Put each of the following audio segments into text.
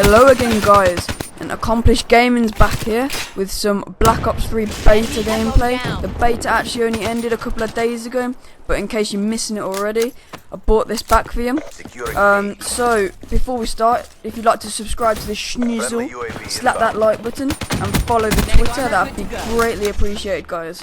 Hello again guys, and Accomplished Gaming's back here with some Black Ops 3 Beta gameplay. The beta actually only ended a couple of days ago, but in case you're missing it already, I bought this back for you. So, before we start, if you'd like to subscribe to the schnizzle, slap that like button and follow the Twitter, that would be greatly appreciated guys.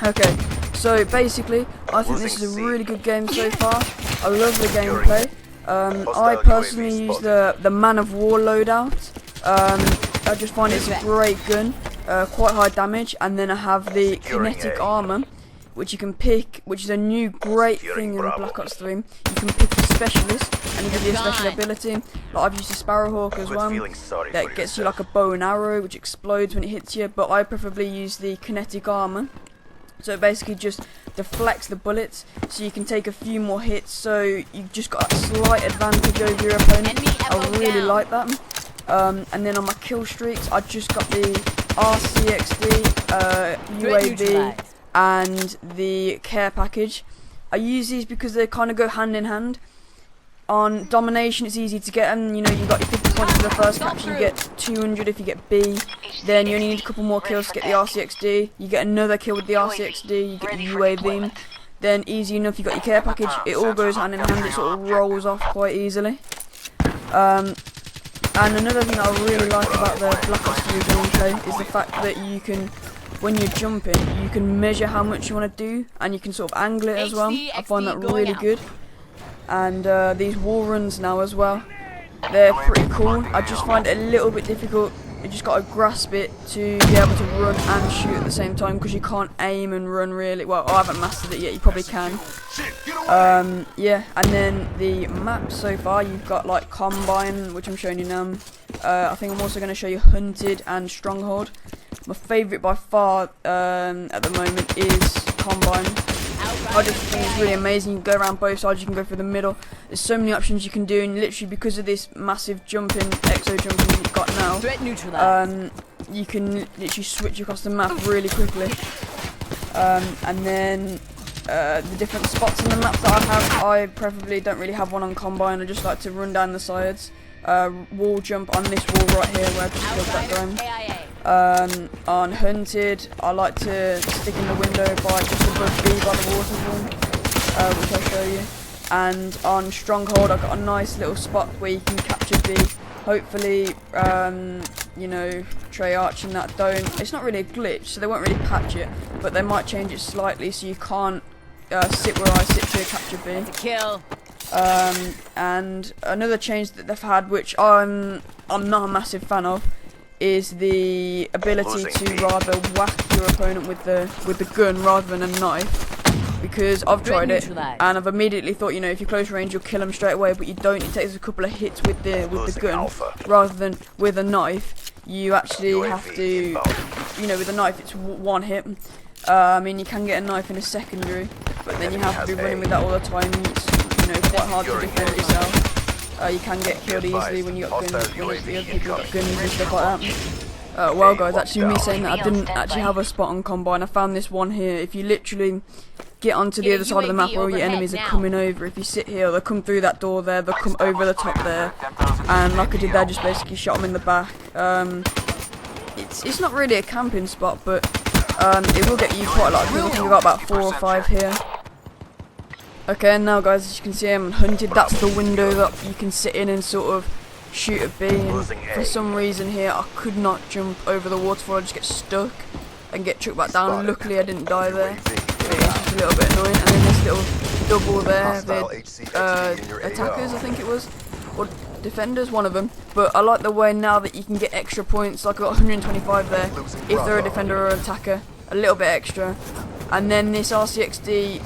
Okay, so basically, I think this is a really good game so far. I love the gameplay. I personally use the Man of War loadout. I just find it's a great gun, quite high damage, and then I have the kinetic armor, which you can pick, which is a new great thing in Black Ops 3. You can pick a specialist and give you a special ability. Like I've used the Sparrowhawk as well. That gets you like a bow and arrow, which explodes when it hits you. But I preferably use the kinetic armor. So it basically just deflects the bullets, so you can take a few more hits, so you've just got a slight advantage over your opponent. I really like that. And then on my kill streaks, I just got the RCXD, UAV, and the care package. I use these because they kind of go hand in hand. On domination, it's easy to get them. You know, you got your 50 points for the first capture, you get 200 if you get B. Then you only need a couple more kills to get the RCXD. You get another kill with the RCXD, you get the UAV. Then easy enough, you got your care package. It all goes hand in hand. It sort of rolls off quite easily. And another thing I really like about the Black Ops 3 gameplay is the fact that you can, when you're jumping, you can measure how much you want to do, and you can sort of angle it as well. I find that really good. And these wall runs now as well, they're pretty cool. I just find it a little bit difficult. You just got to grasp it to be able to run and shoot at the same time, because you can't aim and run really. Well, I haven't mastered it yet, you probably can. Yeah, and then the maps so far, you've got like Combine, which I'm showing you now. I think I'm also going to show you Hunted and Stronghold. My favourite by far at the moment is Combine. I just think it's really amazing. You can go around both sides, you can go through the middle. There's so many options you can do, and literally because of this massive jumping, exo jumping you've got now, you can literally switch across the map really quickly. And then the different spots in the map that I have, I preferably don't really have one on Combine. I just like to run down the sides. Wall jump on this wall right here where I just killed that guy. On Hunted, I like to stick in the window by just above B by the waterfall, which I'll show you. And on Stronghold, I've got a nice little spot where you can capture B. Hopefully, you know, Treyarch and that don't. It's not really a glitch, so they won't really patch it, but they might change it slightly so you can't sit where I sit to capture B. Kill. And another change that they've had, which I'm not a massive fan of, is the ability to rather whack your opponent with the gun rather than a knife. Because I've tried it and I've immediately thought, you know, if you're close range you'll kill them straight away, but you don't. It takes a couple of hits with the gun rather than with a knife. You actually have to, you know, with a knife it's one hit. I mean, you can get a knife in a secondary, but then you have to be running with that all the time. It's, you know, quite hard to defend yourself. You can get killed easily when you got guns, when the other people got guns and stuff like that. Well guys, actually me saying that, I didn't actually have a spot on Combine. I found this one here. If you literally get onto the other side of the map where all your enemies are coming over, if you sit here, they'll come through that door there, they'll come over the top there, and like I did there, just basically shot them in the back. It's not really a camping spot, but it will get you quite a lot of people. I think we've got about 4 or 5 here. Okay, and now guys, as you can see, I'm Hunted. That's the window that you can sit in and sort of shoot a B. And for some reason here, I could not jump over the waterfall. I just get stuck and get chucked back down. And luckily, I didn't die there. It was just a little bit annoying. And then this little double there, the attackers, I think it was, or defenders, one of them. But I like the way now that you can get extra points. Like I got 125 there if they're a defender or an attacker, a little bit extra. And then this RCXD,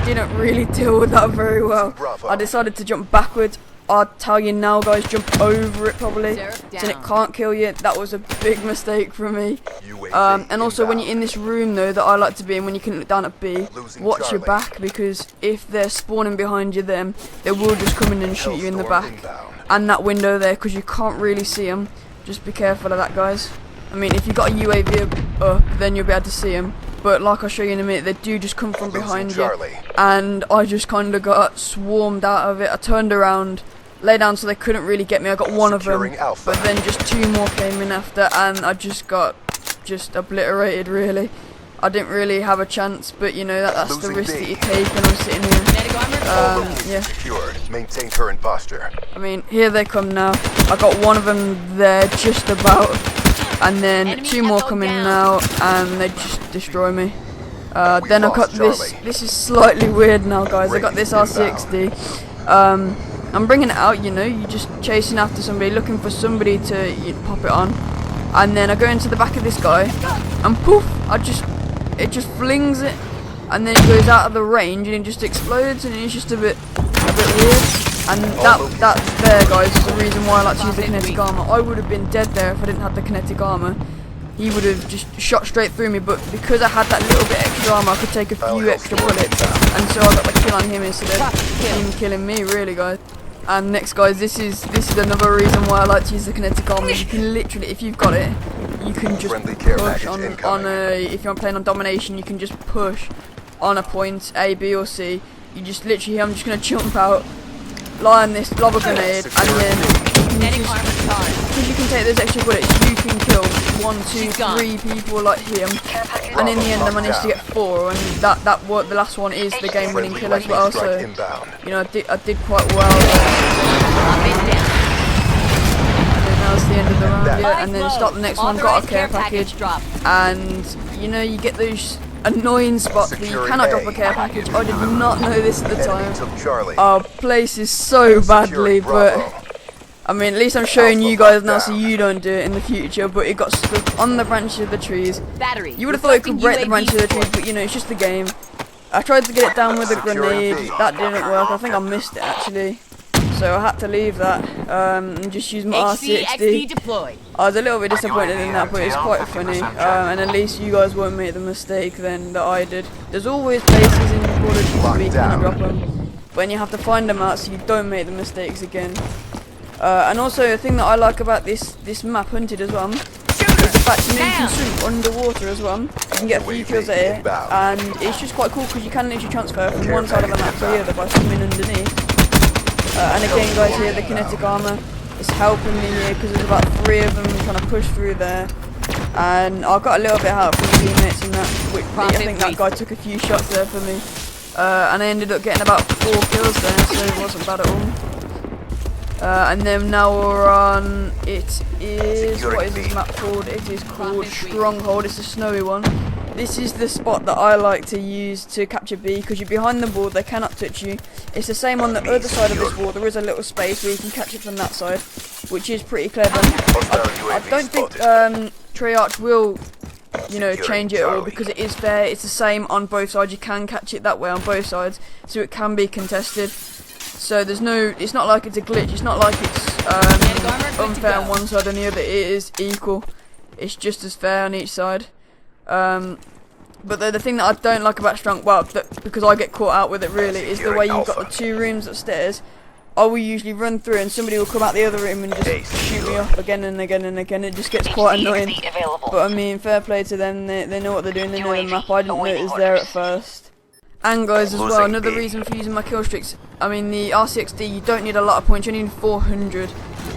didn't really deal with that very well. I decided to jump backwards. I'll tell you now guys, jump over it probably, so it can't kill you. That was a big mistake for me. And also when you're in this room though that I like to be in, when you can look down at B, watch your back, because if they're spawning behind you then they will just come in and shoot you in the back. And that window there, because you can't really see them. Just be careful of that guys. I mean, if you've got a UAV up, then you'll be able to see them. But like I'll show you in a minute, they do just come from behind you. And I just kind of got swarmed out of it. I turned around lay down so they couldn't really get me. I got one of them, Alpha. but then just 2 more came in after, and I just got obliterated. Really, I didn't really have a chance, but you know that's the risk that you take when I'm sitting here. Yeah. Secured. Maintain current posture. I mean, here they come now. I got one of them there just about, and then 2 more coming now, and they just destroy me. Then I got this. This is slightly weird now, guys. I got this R60. I'm bringing it out. You know, you're just chasing after somebody, looking for somebody to pop it on, and then I go into the back of this guy, and poof! It just flings it, and then it goes out of the range, and it just explodes, and it's just a bit weird. And that's there, guys, is the reason why I like to use the kinetic armor. I would have been dead there if I didn't have the kinetic armor. He would have just shot straight through me, but because I had that little bit extra armor, I could take a few extra bullets, and so I got the kill on him instead of him killing me, really, guys. And next, guys, this is another reason why I like to use the kinetic armor. You can literally, if you've got it, you can just push on a, if you're playing on domination, you can just push on a point, A, B or C. You just literally, I'm just going to jump out, lie on this, lob a grenade, and then because you can take those extra bullets, you can kill 1, 2, 3 people like him, and in the end I managed to get 4, and the last one is the game-winning kill as well. So you know, I did quite well. That was the end of the round, yeah, and then start the next one, got a care package, and you know, you get those annoying spots that you cannot drop a care package. I did not know this at the time. Our place is so badly, but I mean, at least I'm showing you guys now so you don't do it in the future. But it got stuck on the branches of the trees. You would have thought it could break the branches of the trees, but you know, it's just the game. I tried to get it down with a grenade, that didn't work. I think I missed it actually, so I had to leave that and just use my R60. I was a little bit disappointed in that, but it's quite funny, and at least you guys won't make the mistake then that I did. There's always places in Call of Duty where you cannot drop them, when you have to find them out so you don't make the mistakes again. And also a thing that I like about this map, Hunted, as well, is the fact you can swim underwater as well. You can get a few kills at it, and it's just quite cool because you can literally transfer from one side of the map to the other by swimming underneath. And again, guys, here the kinetic armor is helping me here because there's about 3 of them trying to push through there, and I got a little bit of help from the teammates in that. Which I think that guy took a few shots there for me, and I ended up getting about 4 kills there, so it wasn't bad at all. And then now we're on, it is, what is this map called? It is called Stronghold. It's a snowy one. This is the spot that I like to use to capture B, because you're behind the wall, they cannot touch you. It's the same on the other side of this wall. There is a little space where you can catch it from that side, which is pretty clever. I don't think Treyarch will, you know, change it all, because it is fair. It's the same on both sides. You can catch it that way on both sides, so it can be contested. So there's no, it's not like it's a glitch, it's not like it's unfair on one side and the other. It is equal, it's just as fair on each side. But the thing that I don't like about because I get caught out with it really, is the way you've got the 2 rooms upstairs. I will usually run through and somebody will come out the other room and just shoot me up again and again and again. It just gets quite annoying. But I mean, fair play to them, they know what they're doing, they know the map. I didn't know it was there at first. And guys, as well, another reason for using my kill streaks, I mean, the R60, you don't need a lot of points, you only need 400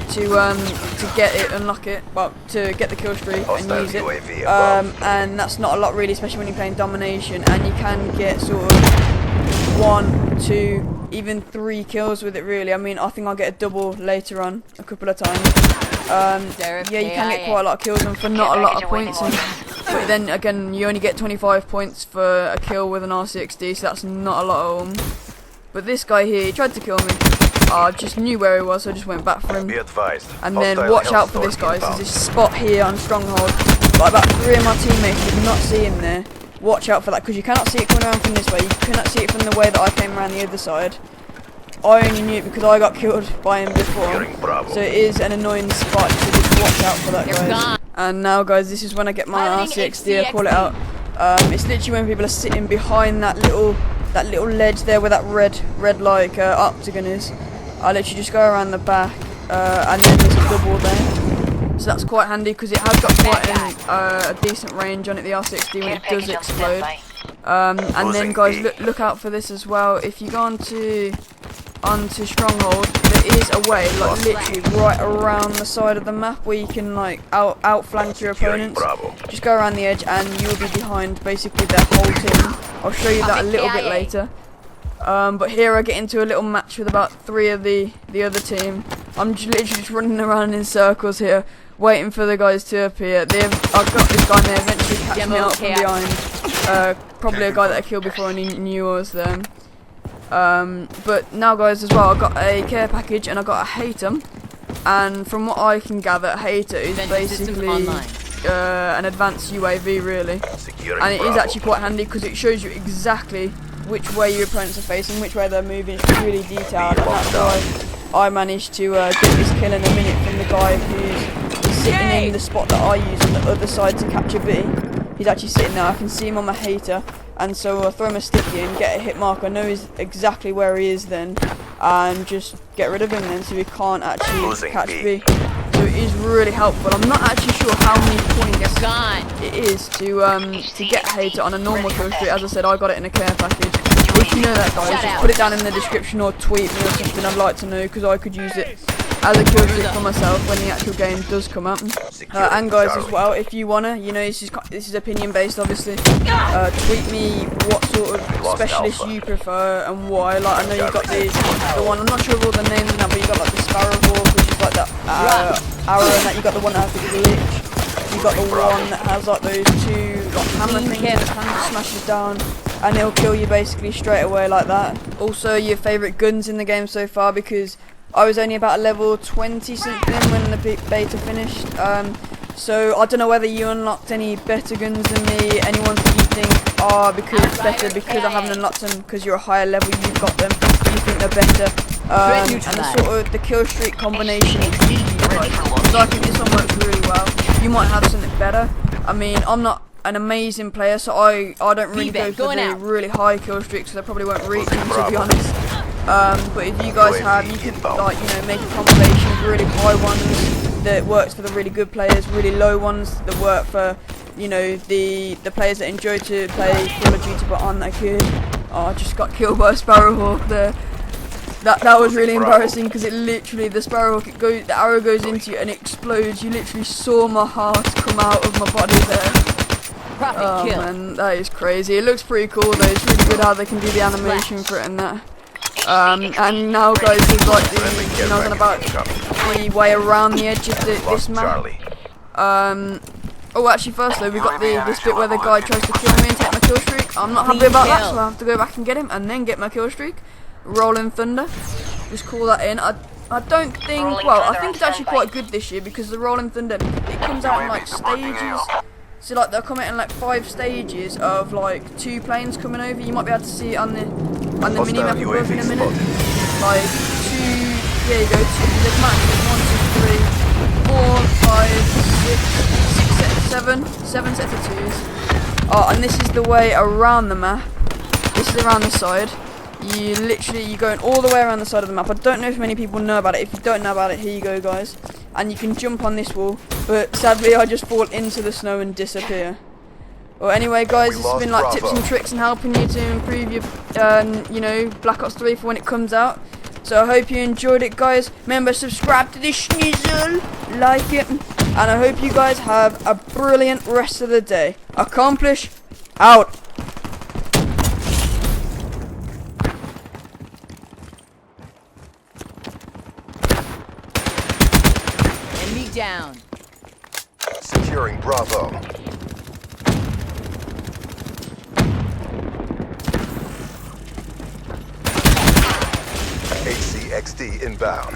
to get it, unlock it, well, to get the kill streak and use it. And that's not a lot really, especially when you're playing domination, and you can get sort of 1, 2, even 3 kills with it really. I mean, I think I'll get a double later on, a couple of times. Yeah, you can get quite a lot of kills and for not a lot of points. But then again, you only get 25 points for a kill with an R60, so that's not a lot of them. But this guy here, he tried to kill me. I just knew where he was, so I just went back for him. And then watch out for this guy. There's this spot here on Stronghold, but about 3 of my teammates did not see him there. Watch out for that, because you cannot see it coming around from this way. You cannot see it from the way that I came around the other side. I only knew it because I got killed by him before, so it is an annoying spot, so just watch out for that, guys. And now, guys, this is when I get my R60, I call it out. It's literally when people are sitting behind that little ledge there where that red like octagon is. I literally just go around the back, and then there's a double there. So that's quite handy because it has got quite a decent range on it, the R60, when it does explode. And then, guys, look out for this as well. If you go on to onto Stronghold, there is a way, like literally right around the side of the map where you can like outflank your opponents. Just go around the edge and you will be behind basically their whole team. I'll show you that a little bit later. But here I get into a little match with about 3 of the other team. I'm literally just running around in circles here, waiting for the guys to appear. I've got this guy and they eventually catch me out from behind. Probably a guy that I killed before and he knew I was there. But now guys as well, I've got a care package and I've got a hater. And from what I can gather, hater is basically an advanced UAV really. And it is actually quite handy because it shows you exactly which way your opponents are facing, which way they're moving. It's really detailed, and that's why I managed to get this kill in a minute from the guy who's sitting in the spot that I use on the other side to capture B. He's actually sitting there. I can see him on my hater, and so I'll throw him a sticky and get a hit mark. I know exactly where he is then, and just get rid of him then, so he can't actually catch B. So it is really helpful. I'm not actually sure how many points it is to get a hater on a normal kill streak. As I said, I got it in a care package. If you know that, guys, just put it down in the description or tweet me or something. I'd like to know because I could use it as a kill streak for myself when the actual game does come up. And guys, as well, if you wanna, you know, this is opinion based, obviously. Tweet me what sort of specialist you prefer and why. Like, I know you got the one. I'm not sure of all the names now, but you got like the Sparrowhawk, which is like that arrow, and that you got the one that has the glitch. You got the one that has like those 2 like hammer things that kind of smashes down, and it'll kill you basically straight away like that. Also, your favourite guns in the game so far, because I was only about level 20 something when the beta finished. So I don't know whether you unlocked any better guns than me, any ones that you think are better because I haven't unlocked them, because you're a higher level, you've got them, you think they're better. And the sort of the kill streak combination is easy, so I think this one works really well. You might have something better. I mean, I'm not an amazing player, so I don't really go for the really high kill streaks, so I probably won't reach them, to be honest. But if you guys have, you could like, you know, make a combination of really high ones that works for the really good players, really low ones that work for, you know, the players that enjoy to play Call of Duty but aren't that good. Oh, I just got killed by a Sparrowhawk there. That was really embarrassing because it literally, the Sparrowhawk, the arrow goes into you and it explodes. You literally saw my heart come out of my body there. Oh man, that is crazy. It looks pretty cool though. It's really good how they can do the animation for it and that. And now guys, there's like the, you know, about the way around the edge of this map. Oh, actually, first though, we got this bit where the guy tries to kill me and take my kill streak. I'm not happy about that, so I have to go back and get him and then get my kill streak. Rolling Thunder, just call that in. I don't think, well, I think it's actually quite good this year because the Rolling Thunder, it comes out in like stages. So like they'll come out in like 5 stages of like 2 planes coming over. You might be able to see it on the minimap above in a minute. Like 2, there you go, 2, they come out 1, 2, 3, 4, 5, 6, 7 sets of 2s. Oh, and this is the way around the map. This is around the side. You're going all the way around the side of the map. I don't know if many people know about it. If you don't know about it, here you go, guys. And you can jump on this wall, but sadly I just fall into the snow and disappear. Well, anyway, guys, this has been like tips and tricks and helping you to improve your, you know, Black Ops 3 for when it comes out. So I hope you enjoyed it, guys. Remember, subscribe to this schnizzle, like it, and I hope you guys have a brilliant rest of the day. Accomplish, out. Down. Securing Bravo. HCXD inbound.